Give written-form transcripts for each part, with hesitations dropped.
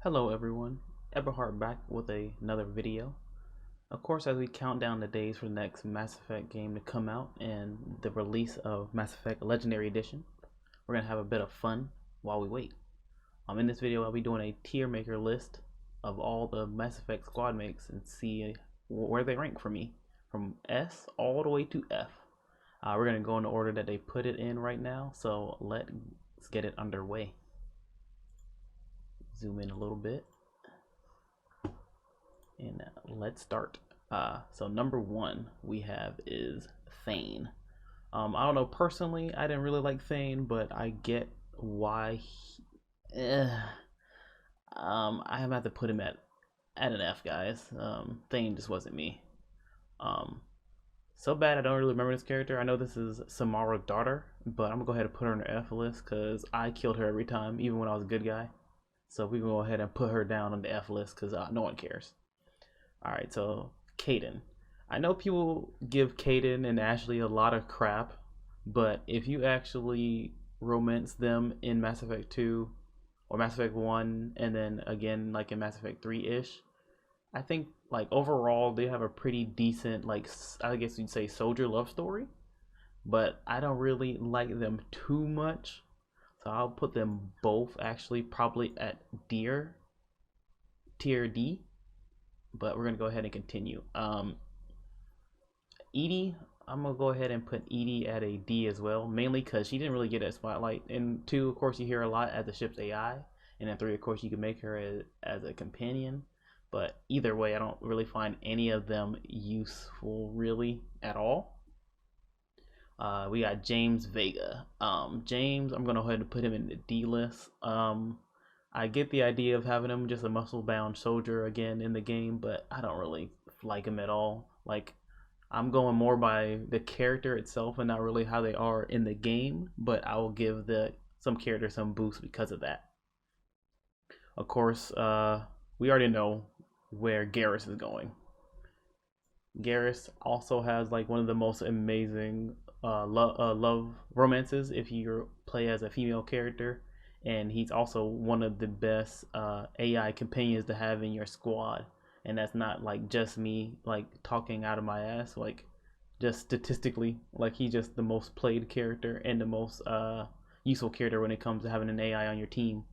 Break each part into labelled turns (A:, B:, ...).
A: Hello everyone, Eberhard back with another video. Of course, as we count down the days for the next Mass Effect game to come out and the release of Mass Effect Legendary Edition, we're going to have a bit of fun while we wait. In this video, I'll be doing a tier maker list of all the Mass Effect squad mates and see where they rank for me, from S all the way to F. We're going to go in the order that they put it in right now, so let's get it underway. Zoom in a little bit. And let's start. So number one we have is Thane. I don't know, personally I didn't really like Thane, but I get why I have to put him at an F, guys. Thane just wasn't me. So bad I don't really remember this character. I know this is Samara's daughter, but I'm gonna go ahead and put her on the F list because I killed her every time, even when I was a good guy. So we can go ahead and put her down on the F list because no one cares. Alright, so Kaidan. I know people give Kaidan and Ashley a lot of crap, but if you actually romance them in Mass Effect 2 or Mass Effect 1 and then again like in Mass Effect 3-ish, I think like overall they have a pretty decent, like, I guess you'd say soldier love story, but I don't really like them too much. So I'll put them both actually probably at tier D, but we're gonna go ahead and continue. EDI, I'm gonna go ahead and put EDI at a D as well, mainly because she didn't really get a spotlight. In 2, of course, you hear a lot as the ship's AI, and in 3, of course, you can make her as a companion. But either way, I don't really find any of them useful really at all. We got James Vega. James, I'm gonna go ahead and put him in the D list. I get the idea of having him just a muscle-bound soldier again in the game, but I don't really like him at all. Like, I'm going more by the character itself and not really how they are in the game, but I will give some characters some boost because of that. Of course, we already know where Garrus is going. Garrus also has like one of the most amazing love romances if you play as a female character, and he's also one of the best AI companions to have in your squad. And that's not like just me like talking out of my ass, like just statistically, like he's just the most played character and the most useful character when it comes to having an AI on your team.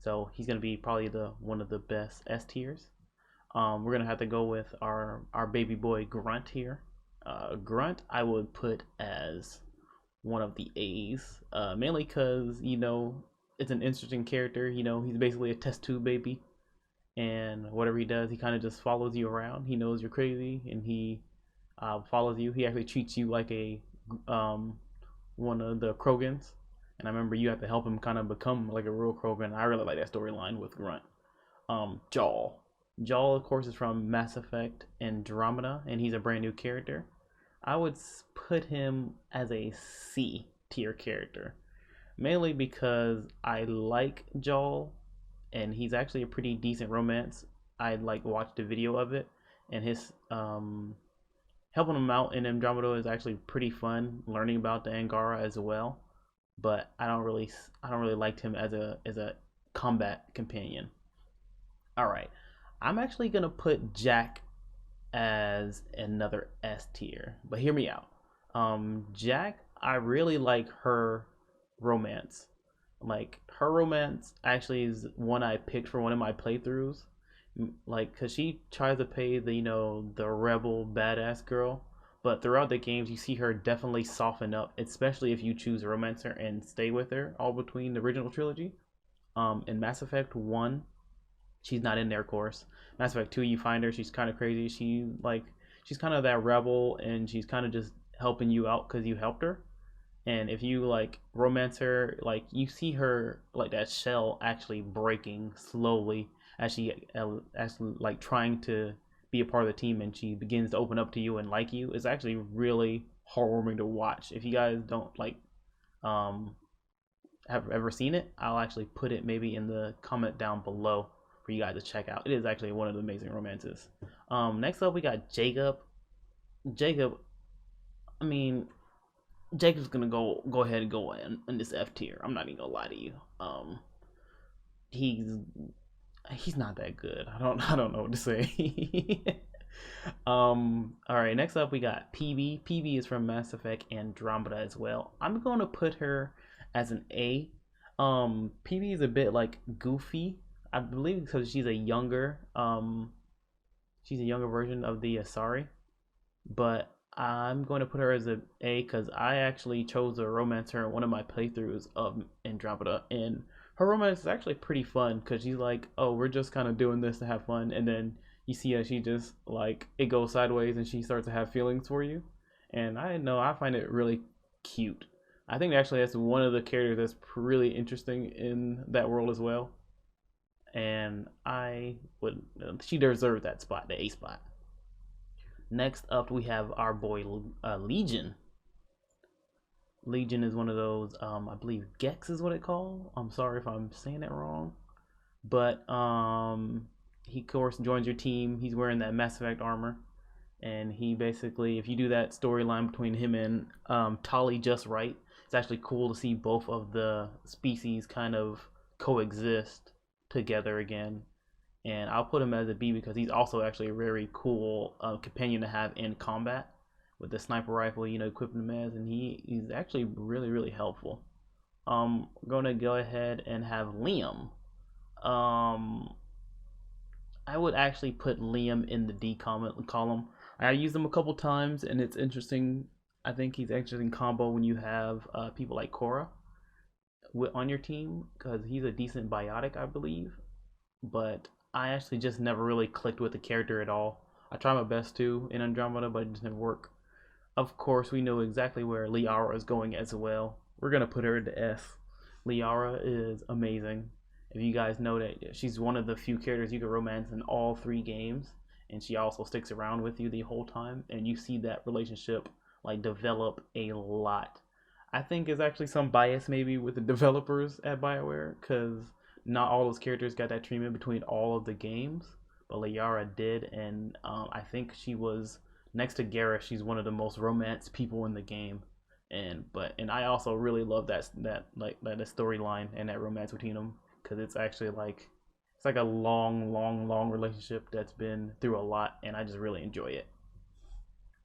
A: So he's gonna be probably the one of the best S tiers. We're gonna have to go with our baby boy Grunt here. Grunt I would put as one of the A's, mainly because it's an interesting character. He's basically a test tube baby, and whatever he does, he kind of just follows you around. He knows you're crazy, and he follows you. He actually treats you like a one of the Krogans, and I remember you have to help him kind of become like a real Krogan. I really like that storyline with Grunt. Jaal. Jaal, of course, is from Mass Effect Andromeda, and he's a brand new character. I would put him as a C tier character, mainly because I like Jaal, and he's actually a pretty decent romance. I like watched a video of it, and his helping him out in Andromeda is actually pretty fun. Learning about the Angara as well, but I don't really like him as a combat companion. All right, I'm actually gonna put Jack as another S tier, but hear me out. Jack, I really like her romance. Like, her romance actually is one I picked for one of my playthroughs. Like, cause she tries to play the rebel badass girl, but throughout the games you see her definitely soften up, especially if you choose to romance her and stay with her all between the original trilogy. In Mass Effect 1, she's not in there, of course. Mass Effect 2, you find her, she's kind of crazy. She's kind of that rebel, and she's kind of just helping you out because you helped her. And if you like romance her, like, you see her, like, that shell actually breaking slowly as she actually like trying to be a part of the team, and she begins to open up to you and like you. It's actually really heartwarming to watch. If you guys don't like um have ever seen it, I'll actually put it maybe in the comment down below for you guys to check out. It is actually one of the amazing romances. Next up we got Jacob. Jacob, I mean, Jacob's gonna go ahead and go in this F tier. I'm not even gonna lie to you. He's he's not that good. I don't know what to say. All right, next up we got PB. PB is from Mass Effect Andromeda as well. I'm going to put her as an A. PB is a bit like goofy, I believe, because she's a younger version of the Asari, but I'm going to put her as an A because I actually chose to romance her in one of my playthroughs of Andromeda, and her romance is actually pretty fun because she's like, "Oh, we're just kind of doing this to have fun," and then you see how she just like it goes sideways and she starts to have feelings for you, and I know I find it really cute. I think actually that's one of the characters that's really interesting in that world as well, and I would she deserves that spot, the A spot. Next up, we have our boy Legion. Legion is one of those, I believe Gex is what it called. I'm sorry if I'm saying it wrong, but he of course joins your team. He's wearing that Mass Effect armor, and he basically, if you do that storyline between him and Tali just right, it's actually cool to see both of the species kind of coexist together again. And I'll put him as a B because he's also actually a very cool companion to have in combat with the sniper rifle, equipping him as, and he's actually really helpful. I'm gonna go ahead and have Liam. Um, I would actually put Liam in the D column. I used him a couple times, and it's interesting. I think he's interesting combo when you have people like Cora on your team because he's a decent biotic, I believe. But I actually just never really clicked with the character at all. I try my best to in Andromeda, but it just never worked. Of course, we know exactly where Liara is going as well. We're gonna put her into S. Liara is amazing. If you guys know that she's one of the few characters you can romance in all three games, and she also sticks around with you the whole time, and you see that relationship like develop a lot. I think there's actually some bias maybe with the developers at BioWare because not all those characters got that treatment between all of the games, but Liara did, and I think she was next to Garrus. She's one of the most romanced people in the game, and I also really love that storyline and that romance between them because it's like a long relationship that's been through a lot, and I just really enjoy it.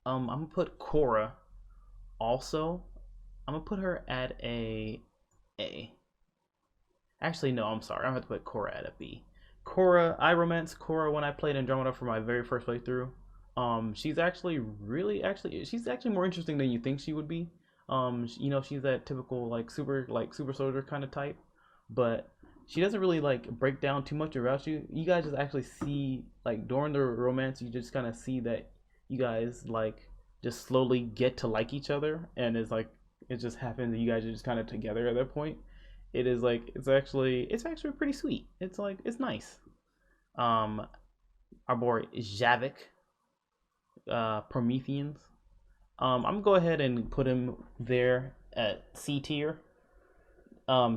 A: I'm gonna put Cora also. I'm gonna put her at A. Actually, no, I'm sorry. I'm gonna have to put Cora at a B. Cora, I romanced Cora when I played Andromeda for my very first playthrough. She's actually she's actually more interesting than you think she would be. She's that typical super soldier kind of type, but she doesn't really like break down too much about you. You guys just actually see like during the romance, you just kind of see that you guys like just slowly get to like each other, and it's like it just happens that you guys are just kind of together at that point. It is like it's actually pretty sweet. It's like it's nice. Um, our boy Javik, Prometheans. I'm gonna go ahead and put him there at C tier.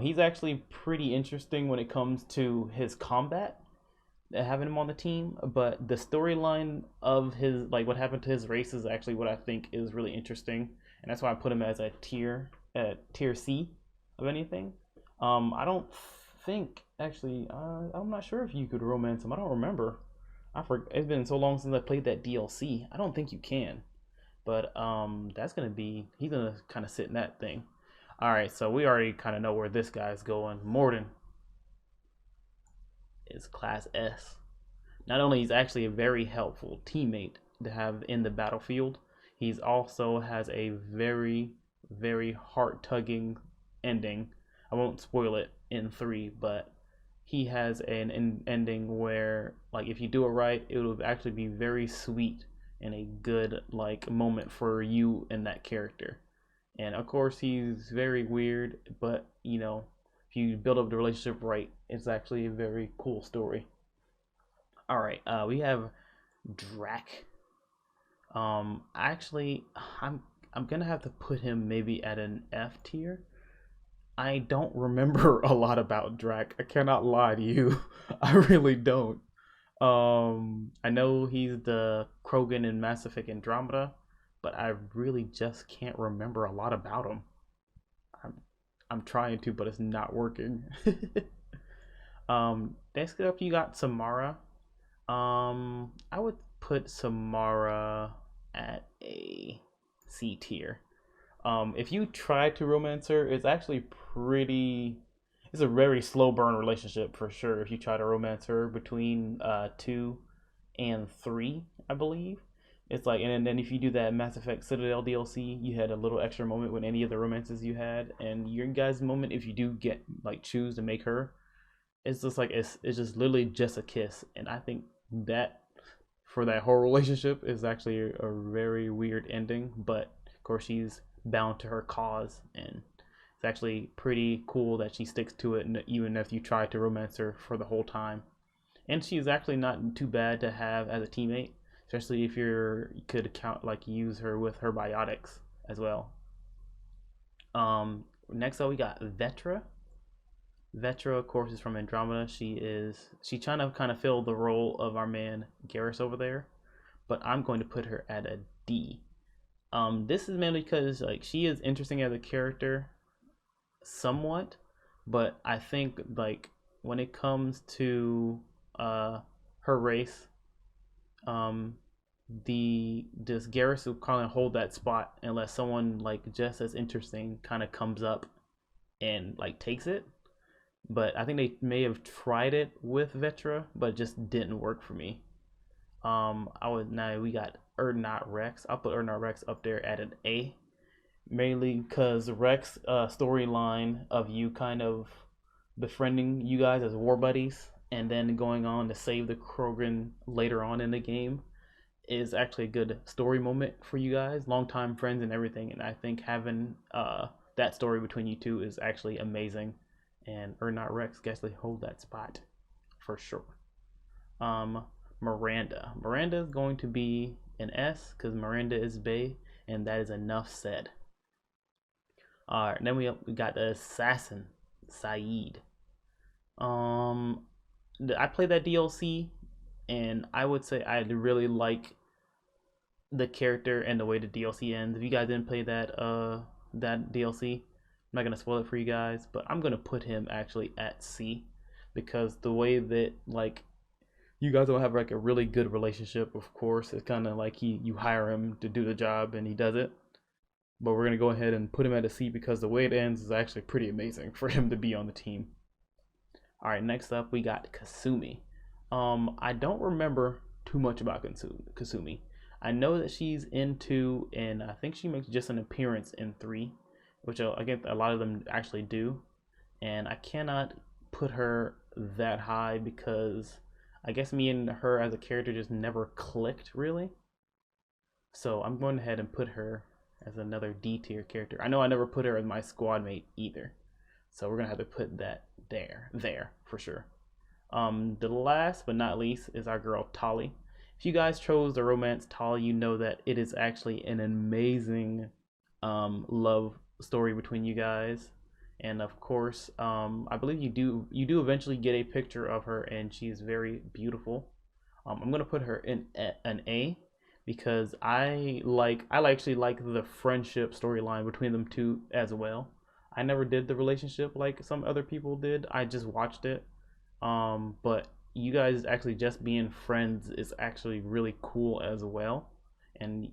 A: He's actually pretty interesting when it comes to his combat, having him on the team, but the storyline of his like what happened to his race is actually what I think is really interesting, and that's why I put him as a tier C of anything. I don't think actually. I'm not sure if you could romance him. I don't remember. It's been so long since I played that DLC. I don't think you can. But that's gonna be he's gonna kind of sit in that thing. All right, so we already kind of know where this guy's going. Mordin is class S. Not only is actually a very helpful teammate to have in the battlefield, he's also has a very heart tugging ending. I won't spoil it in 3, but he has an ending where like if you do it right, it will actually be very sweet and a good like moment for you and that character. And of course, he's very weird, but if you build up the relationship right, it's actually a very cool story. All right, we have Drac. Actually, I'm gonna have to put him maybe at an F tier. I don't remember a lot about Drac. I cannot lie to you. I really don't. I know he's the Krogan in Mass Effect Andromeda, but I really just can't remember a lot about him. I'm I'm trying to, but it's not working. Next up you got Samara. I would put Samara at a C tier. If you try to romance her, it's actually pretty. It's a very slow burn relationship for sure. If you try to romance her between 2 and 3, I believe. It's like, and then if you do that Mass Effect Citadel DLC, you had a little extra moment with any of the romances you had, and your guys' moment, if you do get like choose to make her, it's just like it's just literally just a kiss, and I think that for that whole relationship is actually a very weird ending. But of course, she's bound to her cause, and it's actually pretty cool that she sticks to it, even if you try to romance her for the whole time. And she's actually not too bad to have as a teammate, especially if you could count like use her with her biotics as well. Next up we got Vetra. Vetra, of course, is from Andromeda. She trying to kind of fill the role of our man Garrus over there, but I'm going to put her at a D. This is mainly because like she is interesting as a character, somewhat, but I think like when it comes to her race, um the this Garrus will kind of hold that spot unless someone like just as interesting kind of comes up and like takes it. But I think they may have tried it with Vetra, but it just didn't work for me. I would now we got Urdnot Wrex. I'll put Urdnot Wrex up there at an A, mainly because Wrex storyline of you kind of befriending you guys as war buddies and then going on to save the Krogan later on in the game is actually a good story moment for you guys, longtime friends and everything. And I think having that story between you two is actually amazing. And Urdnot Wrex can actually hold that spot for sure. Miranda. Miranda is going to be an S because Miranda is Bay, and that is enough said. Alright, then we got the assassin, Saeed. I played that DLC, and I would say I really like the character and the way the DLC ends. If you guys didn't play that DLC, I'm not gonna spoil it for you guys, but I'm gonna put him actually at C because the way that like you guys will have like a really good relationship. Of course, it's kind of like you hire him to do the job and he does it. But we're gonna go ahead and put him at a C because the way it ends is actually pretty amazing for him to be on the team. All right, next up we got Kasumi. I don't remember too much about Kasumi. I know that she's into, and I think she makes just an appearance in 3, which I guess a lot of them actually do. And I cannot put her that high because I guess me and her as a character just never clicked really. So I'm going ahead and put her as another D tier character. I know I never put her as my squad mate either. So we're gonna have to put that there for sure. The last but not least is our girl Tali. If you guys chose the romance Tali, you know that it is actually an amazing love story between you guys. And of course, I believe you do eventually get a picture of her, and she's very beautiful. I'm gonna put her in an A because I actually like the friendship storyline between them two as well. I never did the relationship like some other people did. I just watched it. But you guys actually just being friends is actually really cool as well. And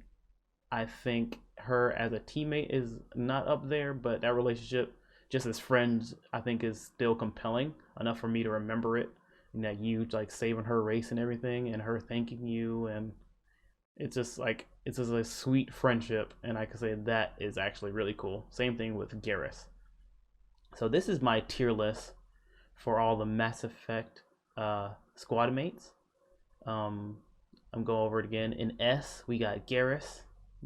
A: I think her as a teammate is not up there, but that relationship just as friends I think is still compelling enough for me to remember it. And that you like saving her race and everything and her thanking you, and it's just a sweet friendship, and I can say that is actually really cool. Same thing with Garrus. So this is my tier list for all the Mass Effect squad mates. I'm going over it again. In S, we got Garrus,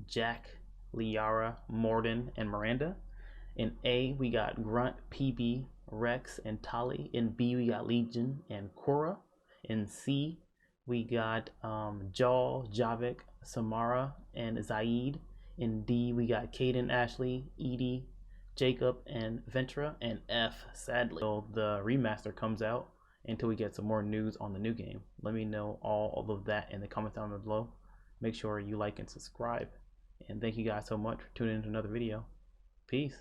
A: Jack, Liara, Mordin, and Miranda. In A, we got Grunt, PB, Wrex, and Tali. In B, we got Legion and Cora. In C, we got Jaal, Javik, Samara, and Zaeed. In D, we got Kaidan, Ashley, EDI, Jacob, and Ventra. And F, sadly, until the remaster comes out, until we get some more news on the new game. Let me know all of that in the comments down below. Make sure you like and subscribe. And thank you guys so much for tuning in to another video. Peace.